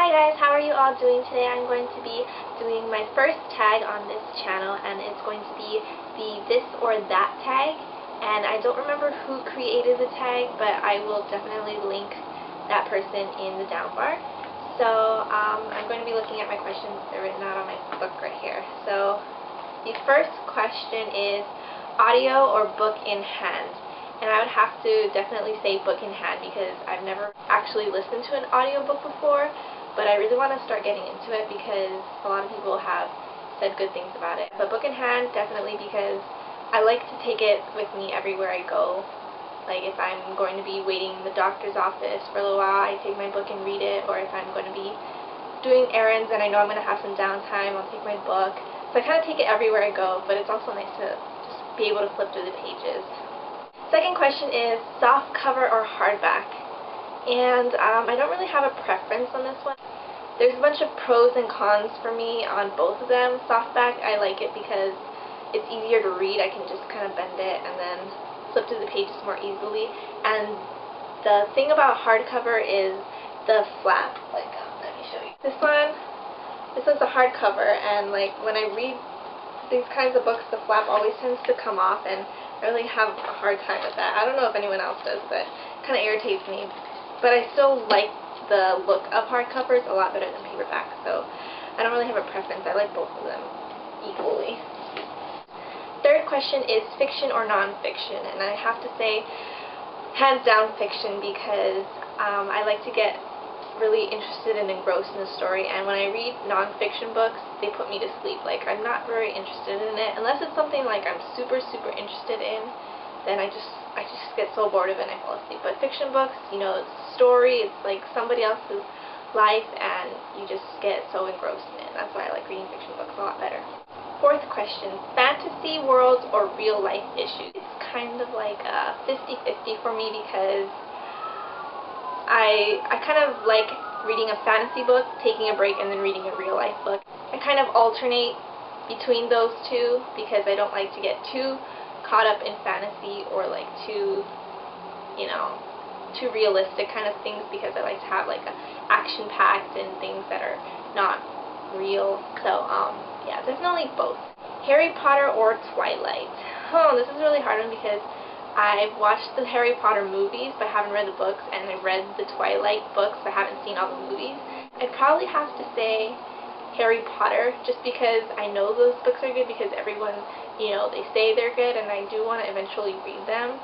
Hi guys, how are you all doing today? I'm going to be doing my first tag on this channel, and it's going to be the this or that tag. And I don't remember who created the tag, but I will definitely link that person in the down bar. So I'm going to be looking at my questions. They're written out on my book right here. So the first question is audio or book in hand. And I would have to definitely say book in hand because I've never actually listened to an audiobook before. But I really want to start getting into it because a lot of people have said good things about it. But book in hand, definitely, because I like to take it with me everywhere I go. Like if I'm going to be waiting in the doctor's office for a little while, I take my book and read it. Or if I'm going to be doing errands and I know I'm going to have some downtime, I'll take my book. So I kind of take it everywhere I go, but it's also nice to just be able to flip through the pages. Second question is soft cover or hardback. And I don't really have a preference on this one. There's a bunch of pros and cons for me on both of them. Softback, I like it because it's easier to read. I can just kind of bend it and then flip through the pages more easily. And the thing about hardcover is the flap. Like, let me show you. This one's a hardcover, and like when I read these kinds of books, the flap always tends to come off, and I really have a hard time with that. I don't know if anyone else does, but it kind of irritates me. But I still like the look of hardcovers a lot better than paperback, so I don't really have a preference. I like both of them equally. Third question is fiction or nonfiction, and I have to say hands down fiction because I like to get really interested and engrossed in the story, and when I read nonfiction books, they put me to sleep. Like, I'm not very interested in it unless it's something like I'm super interested in. Then I just get so bored of it and I fall asleep. But fiction books, you know, it's a story, it's like somebody else's life, and you just get so engrossed in it. That's why I like reading fiction books a lot better. Fourth question, fantasy worlds or real life issues? It's kind of like 50-50 for me because I kind of like reading a fantasy book, taking a break, and then reading a real life book. I kind of alternate between those two because I don't like to get too caught up in fantasy or like too realistic kind of things, because I like to have like action-packed and things that are not real. So yeah, definitely both. Harry Potter or Twilight? Oh, this is a really hard one because I've watched the Harry Potter movies but haven't read the books, and I read the Twilight books but haven't seen all the movies. I'd probably have to say Harry Potter, just because I know those books are good because everyone, they say they're good, and I do want to eventually read them.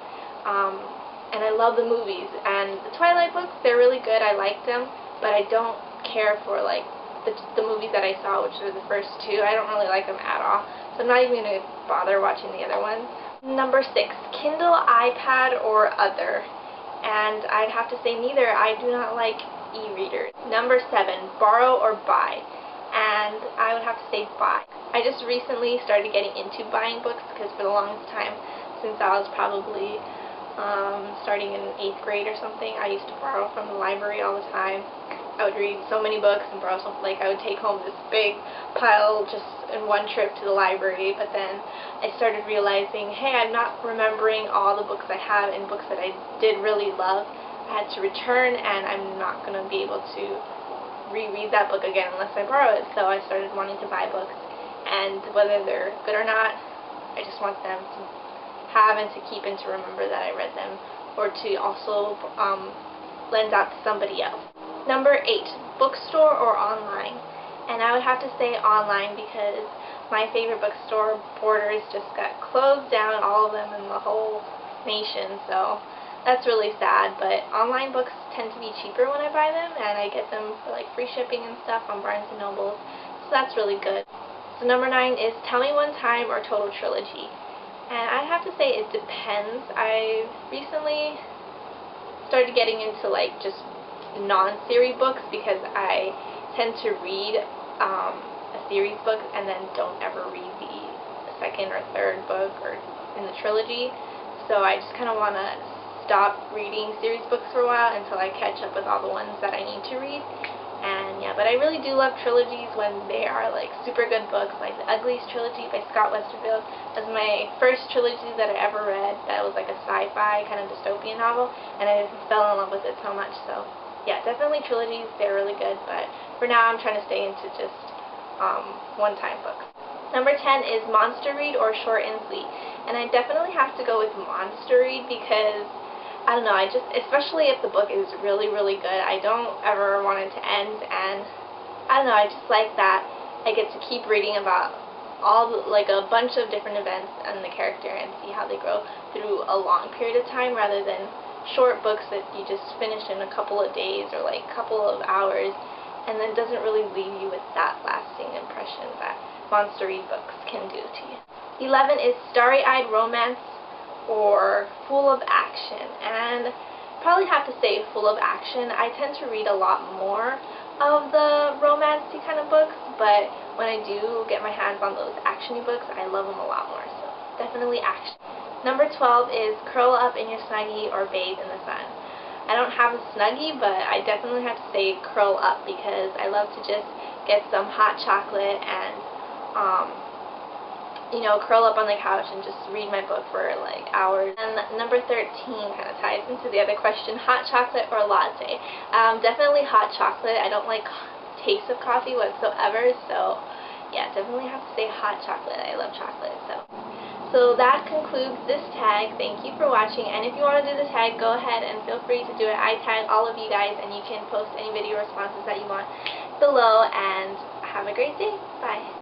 And I love the movies, and the Twilight books, they're really good. I like them, but I don't care for like the movies that I saw, which are the first two. I don't really like them at all, so I'm not even going to bother watching the other ones. Number 6, Kindle, iPad, or other. And I'd have to say neither. I do not like e-readers. Number 7, borrow or buy. And I would have to say buy. I just recently started getting into buying books because for the longest time, since I was probably starting in 8th grade or something, I used to borrow from the library all the time. I would read so many books and borrow something. Like, I would take home this big pile just in one trip to the library, but then I started realizing, hey, I'm not remembering all the books I have and books that I did really love. I had to return, and I'm not going to be able to reread that book again unless I borrow it. So I started wanting to buy books, and whether they're good or not, I just want them to have and to keep and to remember that I read them, or to also lend out to somebody else. Number 8, bookstore or online? And I would have to say online because my favorite bookstore, Borders, just got closed down, all of them in the whole nation, so that's really sad. But online books tend to be cheaper when I buy them, and I get them for like free shipping and stuff on Barnes & Noble, so that's really good. So number 9 is Tell Me One Time or Total Trilogy. And I have to say it depends. I recently started getting into like just non-series books because I tend to read a series book and then don't ever read the second or third book or in the trilogy. So I just kind of want to stop reading series books for a while until I catch up with all the ones that I need to read. And yeah, but I really do love trilogies when they are like super good books, like the Uglies trilogy by Scott Westerfeld. That was my first trilogy that I ever read. That was like a sci-fi kind of dystopian novel, and I fell in love with it so much. So yeah, definitely trilogies, they're really good, but for now I'm trying to stay into just one-time books. Number 10 is Monster Read or Short and Sweet. And I definitely have to go with Monster Read because, I don't know, especially if the book is really, really good, I don't ever want it to end, and I don't know, I just like that I get to keep reading about like a bunch of different events and the character and see how they grow through a long period of time rather than short books that you just finish in a couple of days or like a couple of hours, and then doesn't really leave you with that lasting impression that Monster Read books can do to you. 11 is Starry-Eyed Romance or Full of Action, and probably have to say Full of Action. I tend to read a lot more of the romancy kind of books, but when I do get my hands on those actiony books, I love them a lot more, so definitely action. Number 12 is Curl Up in Your Snuggie or Bathe in the Sun. I don't have a Snuggie, but I definitely have to say curl up because I love to just get some hot chocolate and you know, curl up on the couch and just read my book for like hours. And number 13 kind of ties into the other question, hot chocolate or latte. Definitely hot chocolate. I don't like taste of coffee whatsoever, so yeah, definitely have to say hot chocolate. I love chocolate. So that concludes this tag. Thank you for watching, and if you want to do the tag, go ahead and feel free to do it. I tag all of you guys, and you can post any video responses that you want below, and have a great day. Bye.